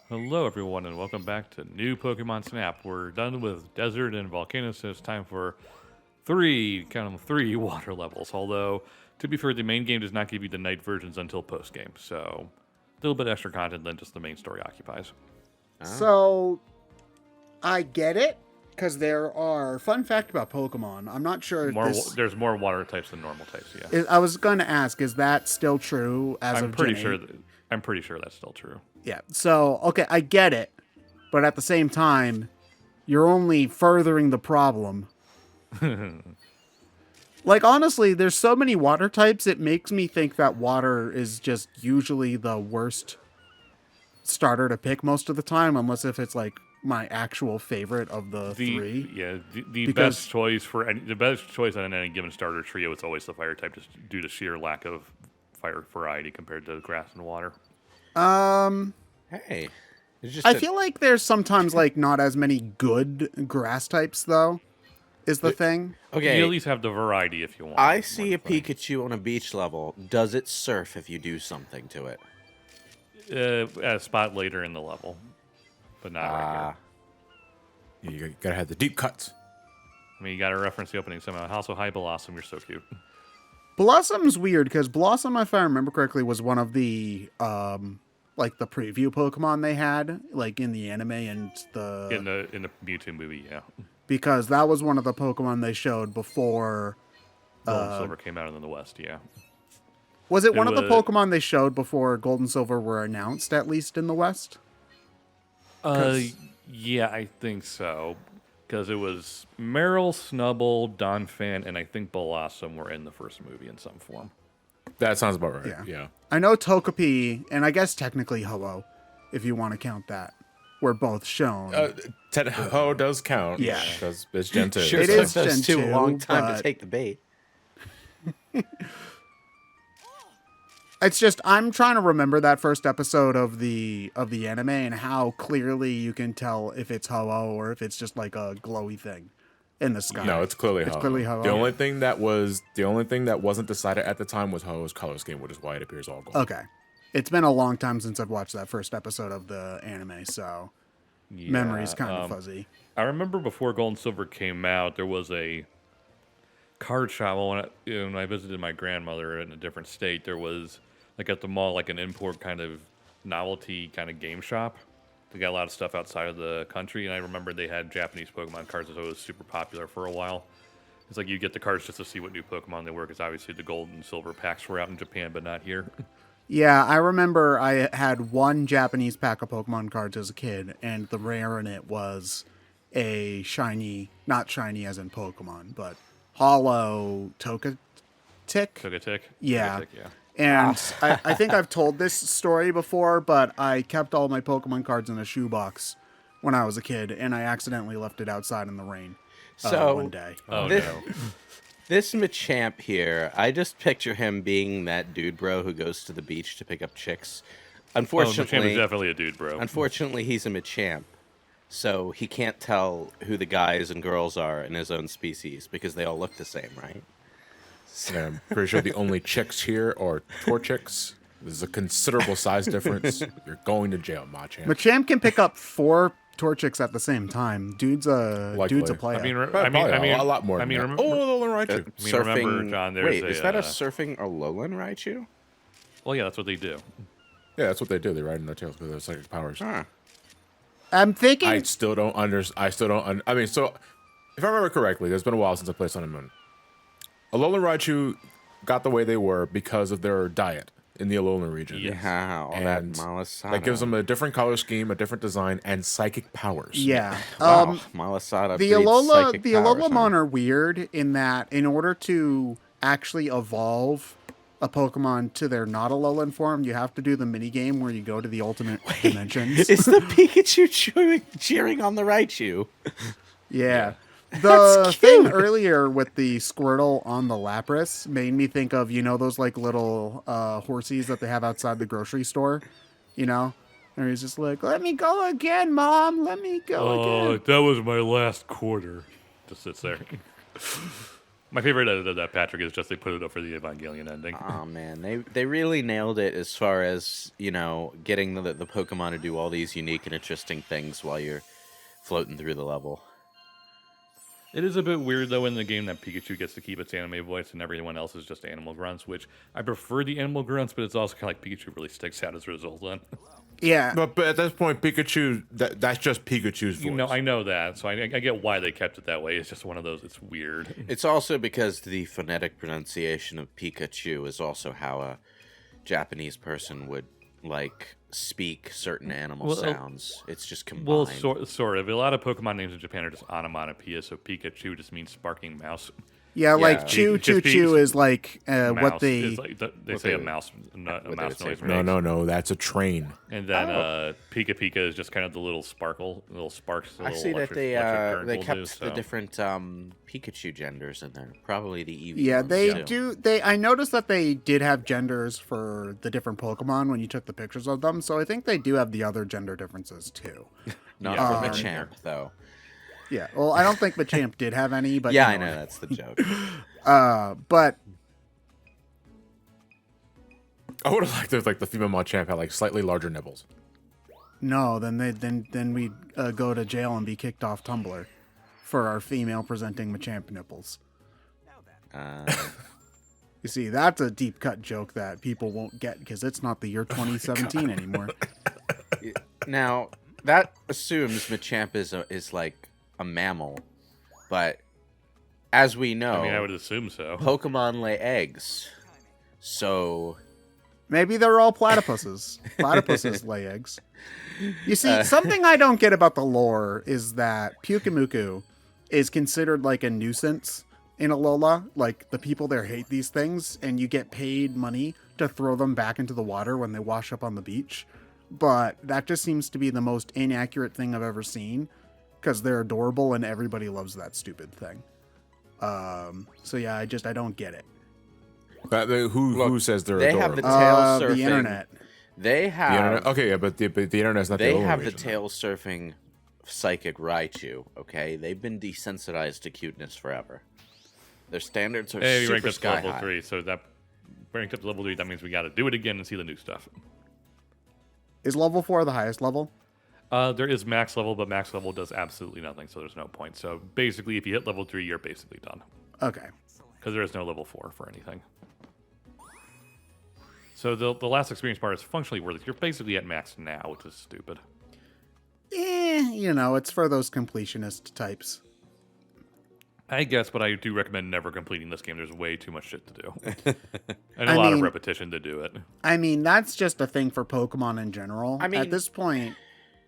Hello, everyone, and welcome back to New Pokemon Snap. We're done with Desert and Volcano, so it's time for count them, three water levels. Although, to be fair, the main game does not give you the night versions until post game, so a little bit extra content than just the main story occupies. Ah. So I get it because there are fun fact about Pokemon. I'm not sure if There's more water types than normal types. Yeah, I was going to ask, is that still true as I'm of pretty Gen sure. 8? I'm pretty sure that's still true. Yeah. So okay, I get it, but at the same time, you're only furthering the problem. Like honestly, there's so many water types. It makes me think that water is just usually the worst starter to pick most of the time, unless if it's like my actual favorite of the three. Yeah, the Because- the best choice on any given starter trio is always the fire type, just due to sheer lack of fire variety compared to grass and water. Hey, it's just I feel like there's sometimes like not as many good grass types though. Is the thing? okay. You at least have the variety if you want. I see a more than Pikachu on a beach level. Does it surf if you do something to it? at a spot later in the level, but not right here. Yeah, you gotta have the deep cuts. I mean, you got to reference the opening somehow. Also, hi Blossom, you're so cute. Blossom's weird because Blossom, if I remember correctly, was one of the like the preview Pokemon they had, like in the anime and in the Mewtwo movie, yeah. because that was one of the Pokemon they showed before. Gold and Silver came out in the West, yeah. Was it one of the was- Pokemon they showed before Gold and Silver were announced, at least in the West? Yeah, I think so. Because it was Meryl, Snubble, Donphan, and I think Blossom were in the first movie in some form. That sounds about right. Yeah. Yeah. I know Togepi, and I guess technically Ho-Oh, if you want to count that, were both shown. Ho does count. Yeah. Because it's Gen 2. Sure, It took is those Gen two a 2, long time but- to take the bait. It's just I'm trying to remember that first episode of the anime and how clearly you can tell if it's Ho-Oh or if it's just like a glowy thing in the sky. No, it's clearly Ho. It's clearly Ho-Oh. The only thing that wasn't decided at the time was Ho's color scheme, which is why it appears all gold. Okay. It's been a long time since I've watched that first episode of the anime, so Yeah, memory's kind of fuzzy. I remember before Gold and Silver came out, there was a card shop. Well, when I visited my grandmother in a different state, there was, like at the mall, like an import kind of novelty kind of game shop. They got a lot of stuff outside of the country, and I remember they had Japanese Pokemon cards, so it was super popular for a while. It's like you get the cards just to see what new Pokemon they were, because obviously the Gold and Silver packs were out in Japan, but not here. Yeah, I remember I had one Japanese pack of Pokemon cards as a kid, and the rare in it was a shiny, not shiny as in Pokemon, but hollow Togetic. Togetic? Yeah. Togetic, yeah. And I think I've told this story before, but I kept all my Pokemon cards in a shoebox when I was a kid, and I accidentally left it outside in the rain So one day. Oh, this, no. this Machamp here, I just picture him being that dude bro who goes to the beach to pick up chicks. Oh, Machamp Unfortunately, is definitely a dude, bro. unfortunately, he's a Machamp, so he can't tell who the guys and girls are in his own species because they all look the same, right? And I'm pretty sure the only chicks here are Torchics. There's a considerable size difference. You're going to jail, Machamp. Machamp can pick up 4 Torchics at the same time. Dude's a Likely. player. I mean, A lot more. I mean, than that. remember, Alolan Raichu. I mean, remember, John, there's wait, a, is that a surfing Alolan Raichu? well, yeah, that's what they do. Yeah, that's what they do. They ride in their tails because they have psychic powers. Huh. I'm thinking. I still don't understand. I mean, so if I remember correctly, it's been a while since I played Sun and Moon. Alolan Raichu got the way they were because of their diet in the Alolan region. Yeah, all that And Malasada. that gives them a different color scheme, a different design, and psychic powers. yeah. Wow, Malasada The breeds Alola, psychic the powers, Alolamon huh? are weird in that in order to actually evolve a Pokemon to their not Alolan form, you have to do the mini game where you go to the ultimate dimensions. Is the Pikachu cheering on the Raichu? Yeah. The That's thing cute. earlier with the Squirtle on the Lapras made me think of, those like little horsies that they have outside the grocery store, And he's just like, let me go again, Mom. Let me go again. That was my last quarter. Just sits there. My favorite edit of that, Patrick, is just they put it up for the Evangelion ending. Oh man, they really nailed it as far as getting the Pokemon to do all these unique and interesting things while you're floating through the level. It is a bit weird, though, in the game that Pikachu gets to keep its anime voice and everyone else is just animal grunts, which I prefer the animal grunts, but it's also kind of like Pikachu really sticks out as a result then. Yeah. But at this point, Pikachu, that's just Pikachu's voice. I know that, so I get why they kept it that way. It's just one of those, it's weird. It's also because the phonetic pronunciation of Pikachu is also how a Japanese person would speak certain animal sounds. It's just combined. Well, sort of. A lot of Pokemon names in Japan are just onomatopoeia, so Pikachu just means sparking mouse. Yeah, like choo choo choo is like what they is they say a mouse noise. No, that's a train. And then Pika Pika is just kind of the little sparks. I see that they kept the different Pikachu genders in there. Probably the Eevee. Yeah, ones, they too. do. I noticed that they did have genders for the different Pokemon when you took the pictures of them. So I think they do have the other gender differences too. Not for Machamp though. Yeah, well, I don't think Machamp did have any, but yeah, I know that's the joke. But I would have liked if the female Machamp had slightly larger nipples. no, then we'd go to jail and be kicked off Tumblr for our female presenting Machamp nipples. You see, that's a deep cut joke that people won't get because it's not the year 2017 anymore. Now that assumes Machamp is like a mammal, but as we know, I would assume so. Pokemon lay eggs, so maybe they're all platypuses. Platypuses lay eggs. You see, something I don't get about the lore is that Pyukumuku is considered like a nuisance in Alola. Like, the people there hate these things, and you get paid money to throw them back into the water when they wash up on the beach. But that just seems to be the most inaccurate thing I've ever seen, because they're adorable and everybody loves that stupid thing. So yeah, I don't get it. Who says they're they adorable? Have the tail surfing. The internet. They have the internet. Okay, yeah, but the internet's not. They the have the region, tail surfing psychic Raichu. Okay, they've been desensitized to cuteness forever. Their standards are we super ranked up to sky level high. 3, so that ranked up to level 3. That means we got to do it again and see the new stuff. Is level 4 the highest level? There is max level, but max level does absolutely nothing, so there's no point. So basically, if you hit level 3, you're basically done. Okay. Because there is no level 4 for anything. So the last experience bar is functionally worthless. You're basically at max now, which is stupid. It's for those completionist types. I guess, but I do recommend never completing this game. There's way too much shit to do. And a lot of repetition to do it. I mean, that's just a thing for Pokemon in general. I mean, at this point,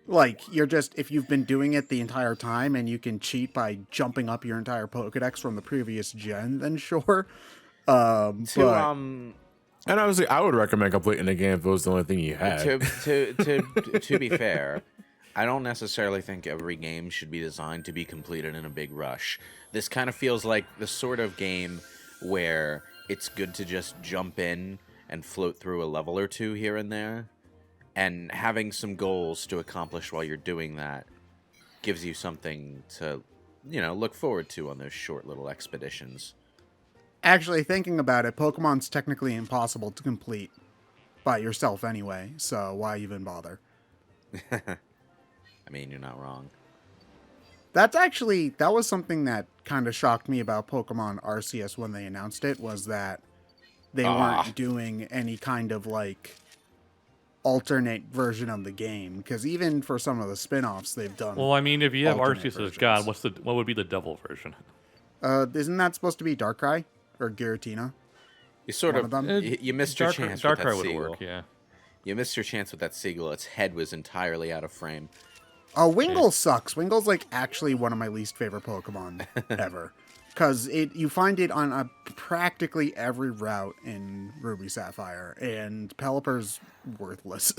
if you've been doing it the entire time and you can cheat by jumping up your entire Pokedex from the previous gen, then sure. And obviously, I would recommend completing the game if it was the only thing you had. To be fair, I don't necessarily think every game should be designed to be completed in a big rush. This kind of feels like the sort of game where it's good to just jump in and float through a level or two here and there, and having some goals to accomplish while you're doing that gives you something to, look forward to on those short little expeditions. Actually, thinking about it, Pokemon's technically impossible to complete by yourself anyway, so why even bother? I mean, you're not wrong. That was something that kind of shocked me about Pokemon Arceus when they announced it, was that they weren't doing any kind of alternate version of the game, because even for some of the spin-offs they've done. Well, I mean, if you have alternate Arceus as versions. God, what would be the devil version? Isn't that supposed to be Darkrai or Giratina? You sort One of of them? you missed your chance with that Darkrai would seagull. work, yeah. You missed your chance with that seagull. Its head was entirely out of frame. Oh, Wingull sucks. Wingull's actually one of my least favorite Pokemon ever. Because you find it on practically every route in Ruby Sapphire, and Pelipper's worthless.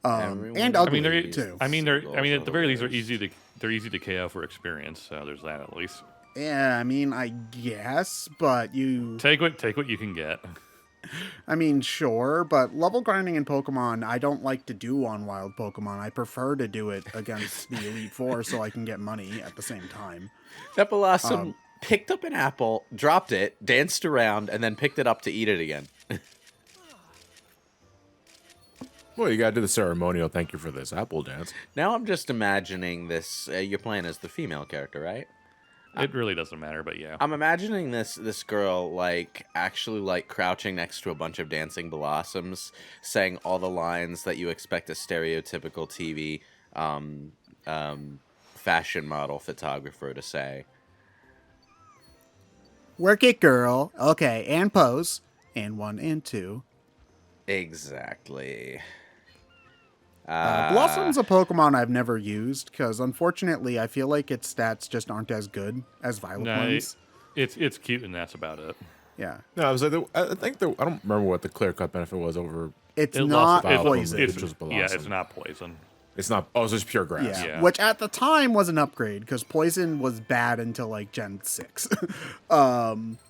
And ugly too. at the very least, they're easy to KO for experience. So there's that at least. Yeah, I mean, I guess, but you take what you can get. I mean, sure, but level grinding in Pokemon, I don't like to do on wild Pokemon. I prefer to do it against the Elite Four so I can get money at the same time. That Blossom picked up an apple, dropped it, danced around, and then picked it up to eat it again. Well, you gotta do the ceremonial thank you for this apple dance. Now I'm just imagining this. You're playing as the female character, right? It really doesn't matter, but yeah. I'm imagining this girl like actually like crouching next to a bunch of dancing blossoms, saying all the lines that you expect a stereotypical TV fashion model photographer to say. Work it, girl. Okay, and pose. And 1 and 2. Exactly. Blossom's a Pokemon I've never used because, unfortunately, I feel like its stats just aren't as good as Vileplume's. It's cute, and that's about it. Yeah, No, I was like, I think I don't remember what the clear cut benefit was over. it's It not lost- it- poison. It's just Yeah, Blossom. it's not poison. It's not. Oh, it's just pure grass. Yeah. Yeah. Which at the time was an upgrade because poison was bad until like Gen 6.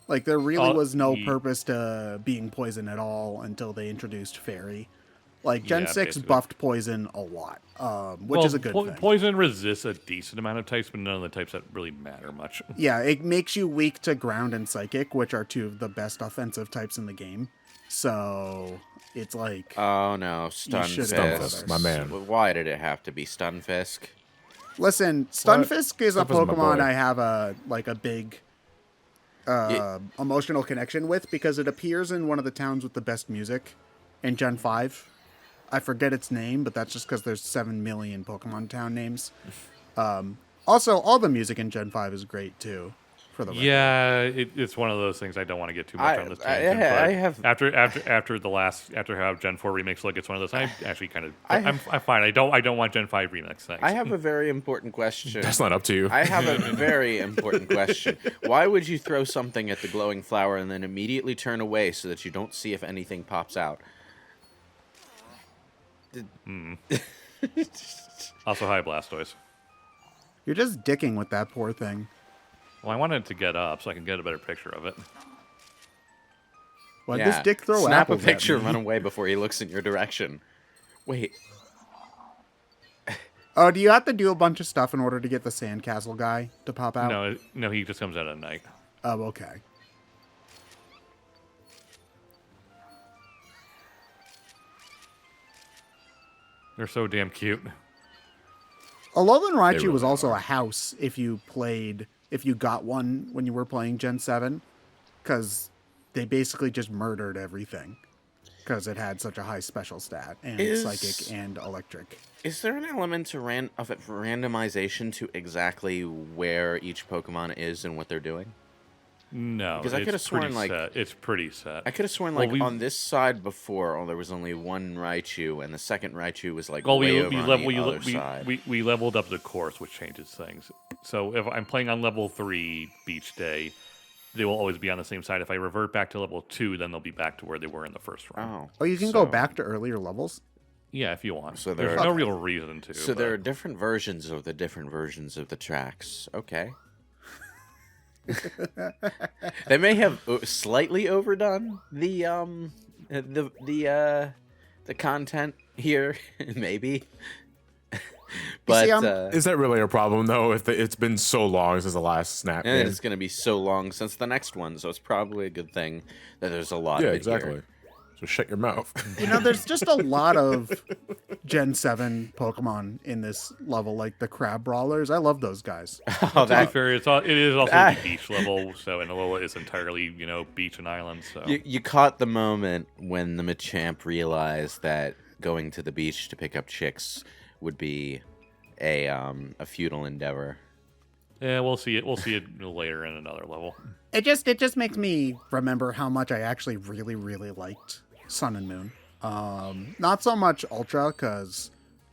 Like there really was no purpose to being poison at all until they introduced fairy. Like Gen Yeah, 6 basically. buffed poison a lot, which is a good thing. Poison resists a decent amount of types, but none of the types that really matter much. Yeah, it makes you weak to ground and psychic, which are 2 of the best offensive types in the game. So it's like Oh no, should've Stunfisk. my man. Why did it have to be Stunfisk? listen, Stunfisk is a Stunfisk is my Pokemon boy. I have a big emotional connection with because it appears in one of the towns with the best music in Gen 5. I forget its name, but that's just because there's 7 million Pokemon town names. Also, all the music in Gen 5 is great too. For the record. Yeah, it's one of those things I don't want to get too much on this tangent. I but have- after how Gen 4 remakes look, it's one of those. I actually kind of I'm fine. I don't want Gen 5 remakes. Thanks. I have a very important question. That's not up to you. I have a very important question. Why would you throw something at the glowing flower and then immediately turn away so that you don't see if anything pops out? Also, hi Blastoise. You're just dicking with that poor thing. Well, I wanted it to get up so I can get a better picture of it. Why'd this dick throw Snap a apples at picture me? and run away before he looks in your direction. Wait, Oh, do you have to do a bunch of stuff in order to get the sandcastle guy to pop out? No, he just comes out at night. Oh, okay. They're so damn cute. Alolan Raichu really was also a house if you got one when you were playing Gen 7, because they basically just murdered everything because it had such a high special stat and psychic and electric. is there an element of randomization to exactly where each Pokemon is and what they're doing? No, Because I it's could've sworn, pretty like- set. It's pretty set. I could have sworn, Well, like, we- on this side before, there was only one Raichu, and the second Raichu was, like, Well, way we over on the other side. we leveled up the course, which changes things. So if I'm playing on level 3 each day, they will always be on the same side. If I revert back to level 2, then they'll be back to where they were in the first run. Oh, you can go back to earlier levels? Yeah, if you want. So There's there no are- real reason to. So but- there are different versions of the different versions of the tracks. Okay. They may have slightly overdone the content here, maybe. But see, Is that really a problem though? If it's been so long since the last snap and game? it's going to be so long since the next one, so it's probably a good thing that there's a lot Yeah, of it exactly. here. So shut your mouth. You know, there's just a lot of Gen 7 Pokemon in this level, like the crab brawlers. I love those guys. Oh, To be that fair, it is also Ah. the beach level, so and Alola is entirely, beach and island. So you caught the moment when the Machamp realized that going to the beach to pick up chicks would be a futile endeavor. yeah, we'll see it. We'll see it later in another level. It just makes me remember how much I actually really, really liked Sun and Moon. Not so much Ultra, because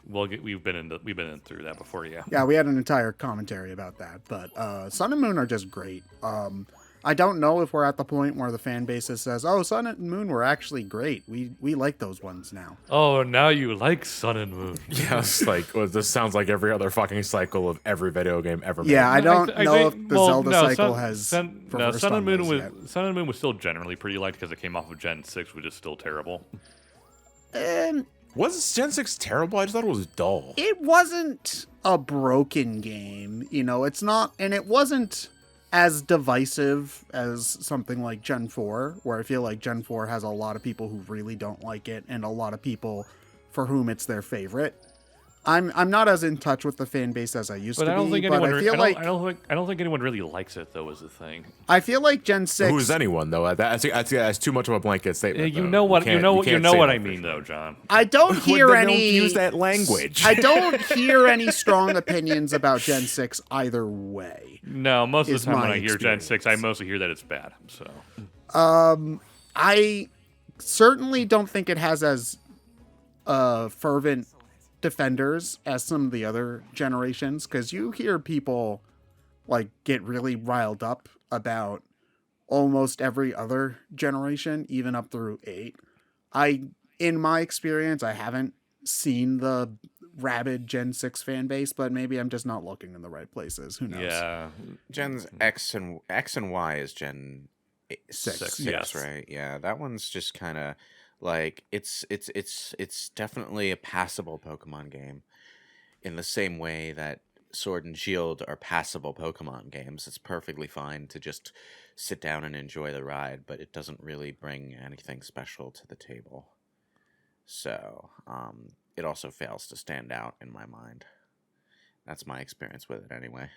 We've been through that before. yeah, we had an entire commentary about that. But Sun and Moon are just great. I don't know if we're at the point where the fan base says, "Oh, Sun and Moon were actually great. We like those ones now." Oh, now you like Sun and Moon. Yeah, it's like this sounds like every other fucking cycle of every video game ever made. Yeah, I don't I know think- if the well, Zelda no, cycle Sun, has. Sun reversed and on Moon those was yet. Sun and Moon was still generally pretty liked because it came off of Gen 6, which is still terrible. Was Gen 6 terrible? I just thought it was dull. It wasn't a broken game, it's not, and it wasn't as divisive as something like Gen 4, where I feel like Gen 4 has a lot of people who really don't like it and a lot of people for whom it's their favorite. I'm not as in touch with the fan base as I used But to I don't be, think but anyone. I feel like I don't think anyone really likes it though. Is the thing. I feel like Gen 6 Who is anyone though? That's too much of a blanket statement. You though. know what? You know can't what say I that for mean sure. though, John. I don't hear Well, then any don't use that language. I don't hear any strong opinions about Gen 6 either way. No, most of Is the time when my I hear Gen 6, I experience. mostly hear that it's bad. So I certainly don't think it has as fervent defenders as some of the other generations, because you hear people like get really riled up about almost every other generation, even up through 8. In my experience, I haven't seen the rabid Gen 6 fan base, but maybe I'm just not looking in the right places. Who knows? yeah, Gen's X and Y is Gen 6, yes. right? Yeah, that one's just kind of like it's definitely a passable Pokemon game in the same way that Sword and Shield are passable Pokemon games. It's perfectly fine to just sit down and enjoy the ride, but it doesn't really bring anything special to the table. So, it also fails to stand out in my mind. That's my experience with it anyway.